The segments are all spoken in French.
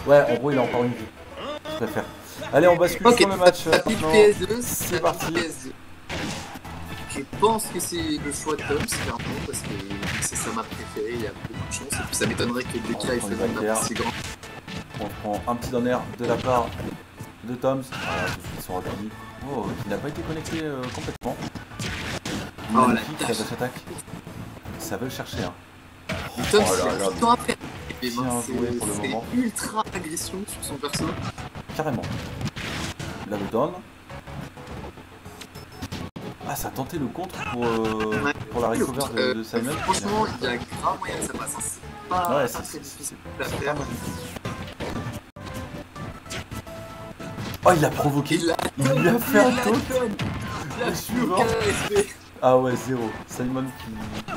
Ouais, en gros, il a encore une vie. Je préfère. Allez, on bascule sur le match. PS2, c'est parti. PS2. Je pense que c'est le choix de Tom, clairement, parce que c'est sa map préférée, il y a beaucoup de chance, et puis ça m'étonnerait que Deka ait fait une map si grande. On prend un petit donner de la part de Toms. Voilà, tout de suite son repli. Oh, qui n'a pas été connecté complètement. Magnifique, la dash attack. Ça veut le chercher, hein. Toms, c'est tout à faire. C'est ultra agression sur son perso. Carrément. Là, le down. Ah, ça a tenté le contre pour la recover de Simon. Franchement, il y a grave moyen que ça passe. C'est pas très difficile à faire. Oh, il l'a provoqué. Il lui a fait un taunt. Je suis mort. Ah ouais, 0. Simon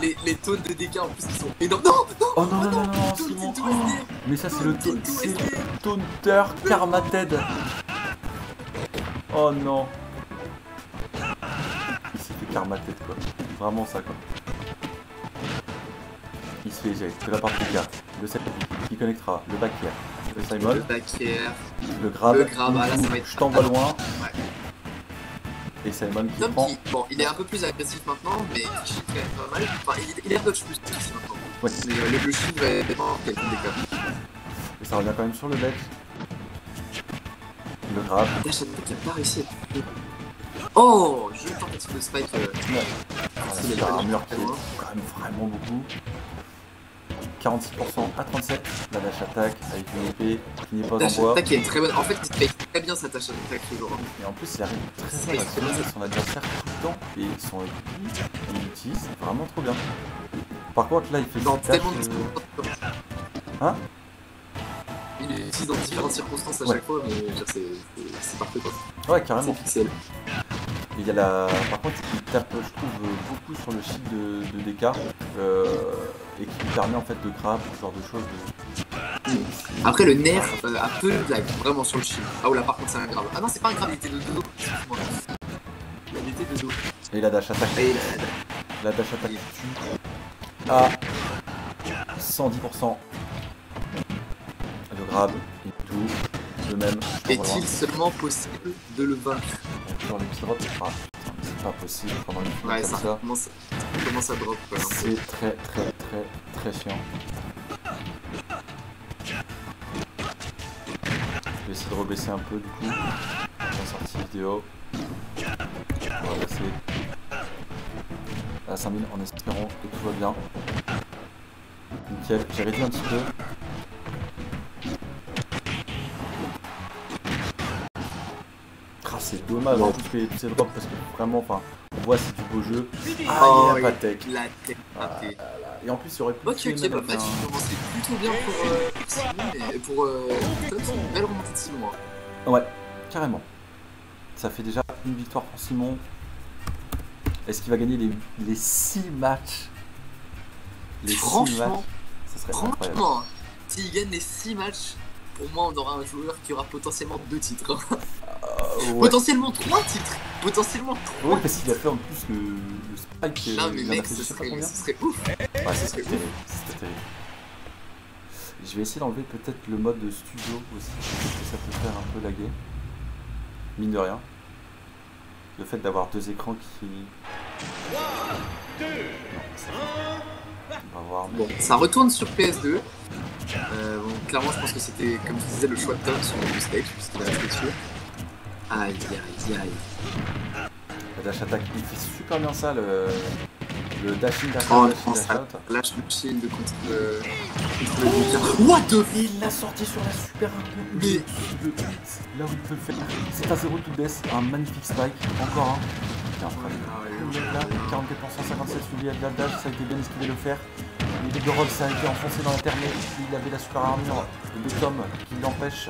qui... Les taunts de dégâts en plus ils sont énormes. Non, non. Oh non, non, non, non, Simon. Mais ça, c'est le taunter Karma Ted. Oh non. Il s'est fait Karma Ted, quoi. Vraiment ça, quoi. Il se fait eject de la part de Deka. Le set qui connectera. Le back air. Le Simon. Le back air. Le grab. Ah, là, ça va être... Je t'envoie loin. Ouais. Et Simon qui prend... Bon, il est un peu plus agressif maintenant, mais il shift quand même pas mal. Enfin, il est un dodge plus ici maintenant. Ouais. Mais le shift va être quelqu'un Deka. Et ça revient quand même sur le ledge. Le grab. Dash attack qui a pas réussi à... Oh, je tente de spike. Ouais. C'est un mur qui est quand même vraiment beaucoup. 46% à 37, la dash attack avec une épée qui n'est pas en bois. Dash attack est très bonne. En fait, il fait très bien sa dash attack toujours. Et en plus, il arrive très bien à soigner son adversaire tout le temps. Et son épée, il l'utilise vraiment trop bien. Par contre, là, il fait dans dash... tellement de... Hein? Il l'utilise dans différentes circonstances à chaque fois, mais c'est parfait quoi. Ouais, carrément. C'est pixel. Et il y a la... Par contre, il tape, je trouve, beaucoup sur le shield de Deka. Et qui lui permet en fait de grab, ce genre de choses. Après le nerf a peu de lag, vraiment sur le shield. Ah ou là par contre c'est un grab. Ah non c'est pas un grab, il était de dos. Il était de dos. Et la dash attack. Et la dash attack tue à 110%. Le grab et tout. De même. Est-il seulement possible de le vaincre? Dans les petits drops, c'est pas possible pendant une finale ouais, comme ça. Commence à drop. C'est très chiant. Je vais essayer de rebaisser un peu du coup. La sortie vidéo. On va passer à 5000 en espérant que tout va bien. Nickel, j'ai réduit un petit peu. C'est dommage en plus tous ces drops parce que vraiment, enfin, on voit c'est du beau jeu. Ah, il n'y a pas de tech. La tech. Et en plus, il y aurait pu. Ok, bah match qui commençait plutôt bien pour Simon et pour Toms, une belle remontée de Simon. Ouais, carrément. Ça fait déjà une victoire pour Simon. Est-ce qu'il va gagner les 6 matchs? Les 6 matchs, ça serait incroyable. Franchement, s'il gagne les 6 matchs, pour moi, on aura un joueur qui aura potentiellement 2 titres. Ouais. Potentiellement 3 titres. Potentiellement 3. Ouais, parce qu'il a fait en plus le spike. Non, mais mec, ce serait ouf. Ouais, ce serait terrible. Je vais essayer d'enlever peut-être le mode de studio aussi, parce que ça peut faire un peu laguer. Mine de rien. Le fait d'avoir 2 écrans qui... Non, on va voir. Bon, ça retourne sur PS2. Bon, clairement, je pense que c'était, comme je disais, le choix de Tom sur le stage, puisqu'il a resté dessus. Aïe. La dash attack, il fait super bien ça, le dashing dash out. Lâche le shield contre le What the... Il l'a sorti sur la super impo. Mais là où il peut le faire, c'est un 0 to death, un magnifique spike, encore un. Tiens, là, 44%, 57 suivi à de la dash, ça a été bien esquivé de le faire. Les de roll, ça a été enfoncé dans l'internet, il avait la super armure de Tom qui l'empêche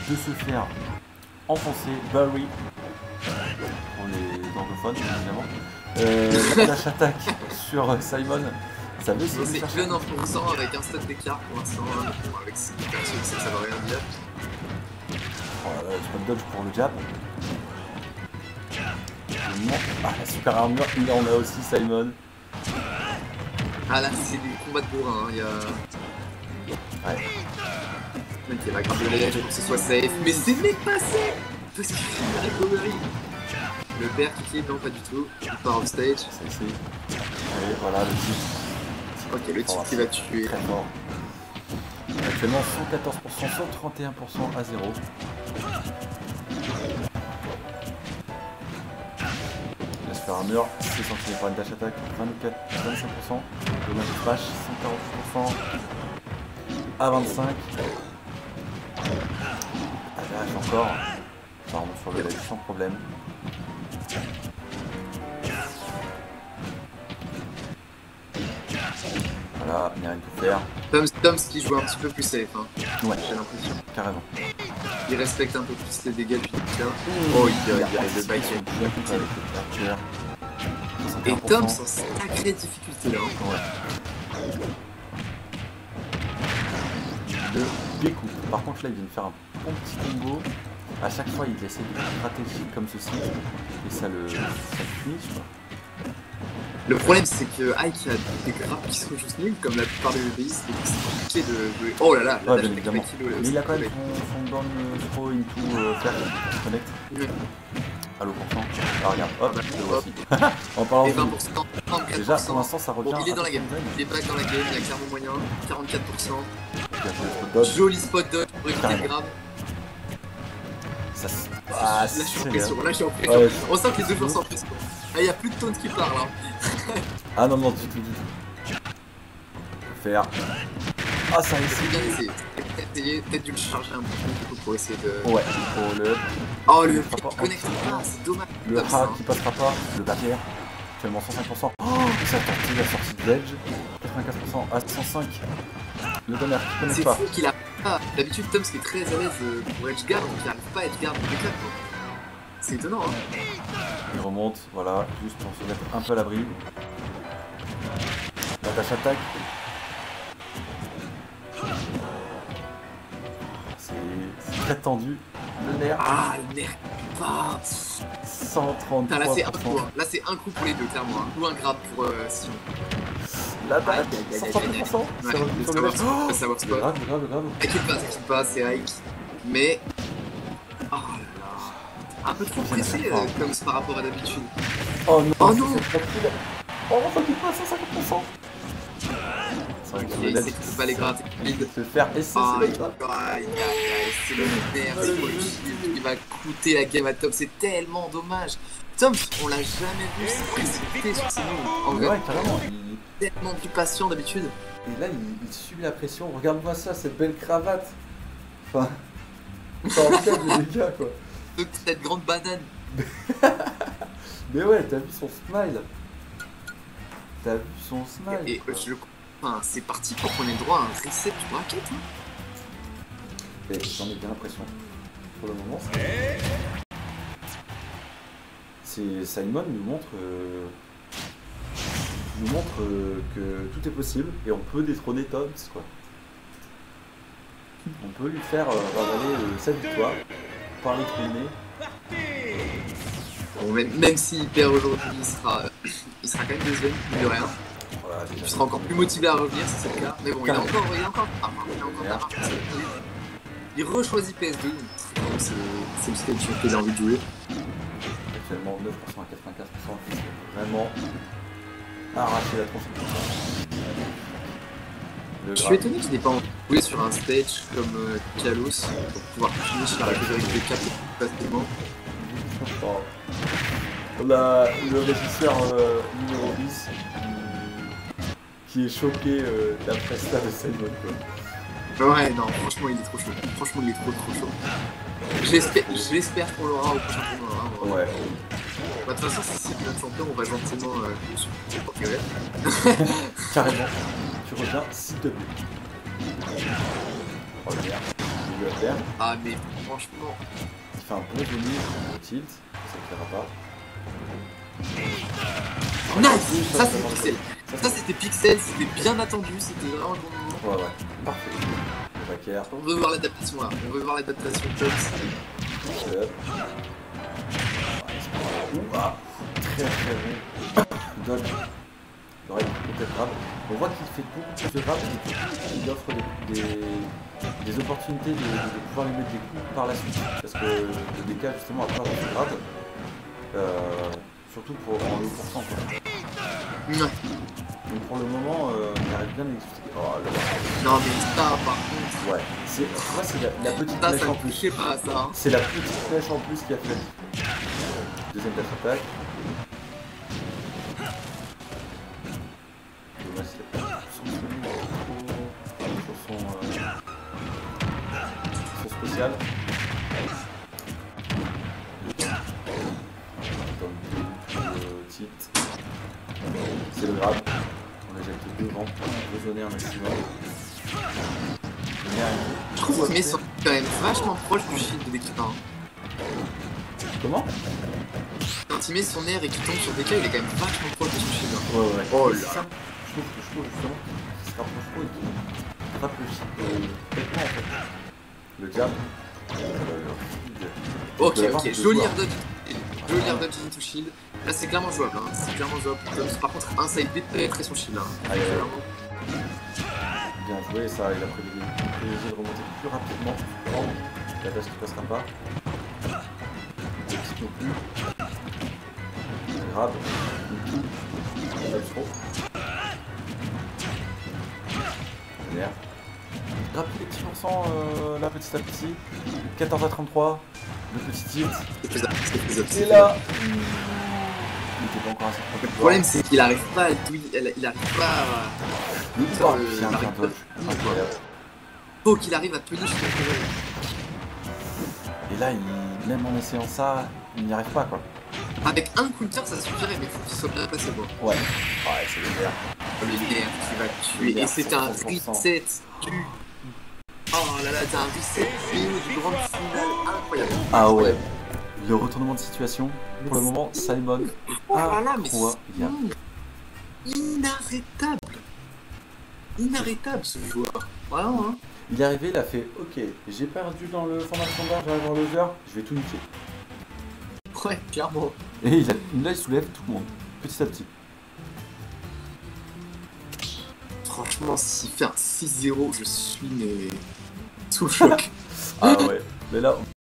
de se faire enfoncer. Barry, pour les anglophones évidemment. La dash attack sur Simon. Ça veut c'est jeune en fonçant avec un stade d'écart pour l'instant, avec ce perso, ça veut rien dire. Oh, spot dodge pour le jab. Ah, la super armure, il en a aussi Simon. Ah là, c'est des combats de bourrin, hein. Il y a... Ouais. Ok, la grappe de l'air, pour que ce soit safe. Mais c'est même pas safe. Parce qu'il fait la recovery. Le père qui est non, pas du tout. Il part off stage. C'est ici. Allez, voilà le type. Ok, le type qui va tuer. Très fort. Actuellement 114%, 131% à 0. Laisse faire un mur, 6 cm par une dash attack, 25%. Dommage de flash, 140% à 25. Ah dash encore. Ça remonte sur le level sans problème. Voilà, il n'y a rien de faire. Toms qui joue un petit peu plus safe, hein. Ouais, J'ai l'impression. carrément. Il respecte un peu plus les dégâts du tiens. Oh, il y a le back end. Et Toms en sacrée difficulté là. Ouais. Le découpe. Par contre là il vient de faire un bon petit combo. À chaque fois il essaie de stratégie comme ceci. Et ça le finit quoi. Le problème c'est que Ike a des grappes qui sont juste nulles comme la plupart des EBI, c'est compliqué de... Oh là là, Ouais, bien évidemment. Mais il a quand même son down throw into faire qui se connecte. Allo %. Ah regarde, hop, je le vois aussi. En parlant Et de... 20%, 34%. Déjà pour l'instant ça revient. Bon, il est dans la game, il est back dans la game, il y a clairement moyen, 44%. Joli spot dodge pour éviter le grab. Ça se... Ah, là je suis en pression, là je suis en pression. Ouais, on sent que les deux joueurs sont en pression. Ah, il n'y a plus de taunt qui parle hein. Ah non, non, du tout, du tout. Faire. Ah, ça a essayé. Bien essayé. Peut-être dû le charger un petit peu pour essayer de... Ouais, pour le... Oh, le qui connecte pas, c'est dommage. Le hack qui passera pas, le backer. Actuellement 105%. Oh, ça a tenté la sortie de l'edge. 95% à 105. Le donner qui connecte pas. C'est fou qu'il a pas. D'habitude, Toms qui est très à l'aise pour edge guard, donc il n'arrive pas à edge guard pour les claps. C'est étonnant, hein. Il remonte, voilà, juste pour se mettre un peu à l'abri. La dash attaque. C'est très tendu. Le nerf. Ah, le nerf pas. 133%. Là, c'est un coup, hein. Là, c'est un coup pour les deux, clairement. Hein. Ou un grab pour Sion. La dash, 130%. Ça works pas. Grave. T'inquiète pas, c'est Ike. Mais... Oh là là. Un peu trop pressé, comme par rapport à d'habitude. Oh non, oh non. Oh, ça fait pas 150%. C'est vrai que il sait qu'il peut pas les gratter. Il se faire et c'est le c'est le nerf qui va coûter la game à Tom. C'est tellement dommage. Tom, on l'a jamais vu se précipiter sur ses moves. En vrai, ouais, carrément. Il est tellement plus patient d'habitude. Et là, il subit la pression. Regarde-moi ça, cette belle cravate. Enfin, ça en fait des dégâts quoi. Cette grande banane. Mais ouais, t'as vu son smile. T'as vu son smile. Et enfin, c'est parti pour qu'on ait droit à un reset du bracket. Hein. Et j'en ai bien l'impression. Pour le moment, c'est Simon nous montre que tout est possible et on peut détrôner Toms quoi. On peut lui faire ravaler cette victoire par les trônés. Bon, même s'il perd aujourd'hui, il sera quand même deuxième, de rien. Voilà, il sera encore plus motivé à revenir si c'est le cas. Mais bon, il a encore de la marque. Il re-choisit PS2, donc c'est le stage que j'ai envie de jouer. Actuellement 9% à 95%, vraiment arracher la tronche. Je suis étonné qu'il n'ait pas joué sur un stage comme Kalos pour pouvoir finir sur la catégorie de 4 facilement. On a le régisseur numéro 10 qui est choqué d'après ça de Simon quoi. Ouais non, franchement il est trop chaud. Franchement il est trop chaud. J'espère qu'on l'aura au prochain tournoi. Ouais. Bah, de toute façon si c'est notre champion on va gentiment Carrément. Tu reviens s'il te plaît. Reviens. Il va faire. Ah mais franchement. Il fait un bon volume au tilt, ça ne fera pas. Nice. Ça c'était Pixel. Ça c'était Pixel, c'était bien attendu, c'était vraiment le bon moment. Ouais, parfait. Le backer. On veut voir l'adaptation là, on veut voir l'adaptation de Toms. Ouah, très bon. Dodge. Il aurait peut-être grab. On voit qu'il fait beaucoup plus de grab et qu'il offre des opportunités de pouvoir lui mettre des coups par la suite. Parce que le DK justement a peur de ce grab. Surtout pour en low pourcent quoi. Ouais. Donc pour le moment, il arrive bien à l'expliquer. Oh là là. Non mais ça par contre. Ouais, c'est la petite Ça, flèche ça en me plus. touchait pas ça. Hein. C'est la petite flèche en plus qui a fait la deuxième dash attaque. Dommage, c'est son spécial. C'est le grab. On éjecte devant, raisonner un maximum. Je trouve que mes sont quand même vachement proches du shield de l'équipe 1. Comment? Quand il met son air et qu'il tombe sur DK, il est quand même vachement proche de son shield. Ouais. Oh là. là. Je trouve justement qu'il se rapproche trop et qu'il rattrape le shield complètement en fait. Le jab. Ok, joli air dodge. Joli air dodge into shield. Là c'est clairement jouable, hein. C'est clairement jouable. Par contre, un side B de pénétrer son shield. Hein. Bien joué, ça, il a privilégié de remonter plus rapidement. La dash qui passera pas. Petite non plus. Grab. Trop. Derrière. Rapide les petits pourcents là petit à petit. 14 à 33. Le petit tilt. Et là. Il était pas encore assez Le problème c'est qu'il arrive pas à il arrive pas à... Faut qu'il arrive à punish le problème. Et là, même en essayant ça, il n'y arrive pas quoi. Avec un counter ça suffirait mais faut qu'il soit bien placé quoi. Ouais, c'est le vert. Le vert qui va tuer. Et c'est un reset du... Oh là là, t'as un reset du grand final incroyable. Ah ouais. Le retournement de situation, pour le moment, Simon inarrêtable ce joueur. Vraiment, hein. Il est arrivé, il a fait ok, j'ai perdu dans le format standard, j'arrive voir le joueur, je vais tout niquer. Ouais, clairement. Et là, il soulève tout le monde, petit à petit. Franchement, s'il fait un 6-0, je suis sous le choc. Ah ouais, mais là,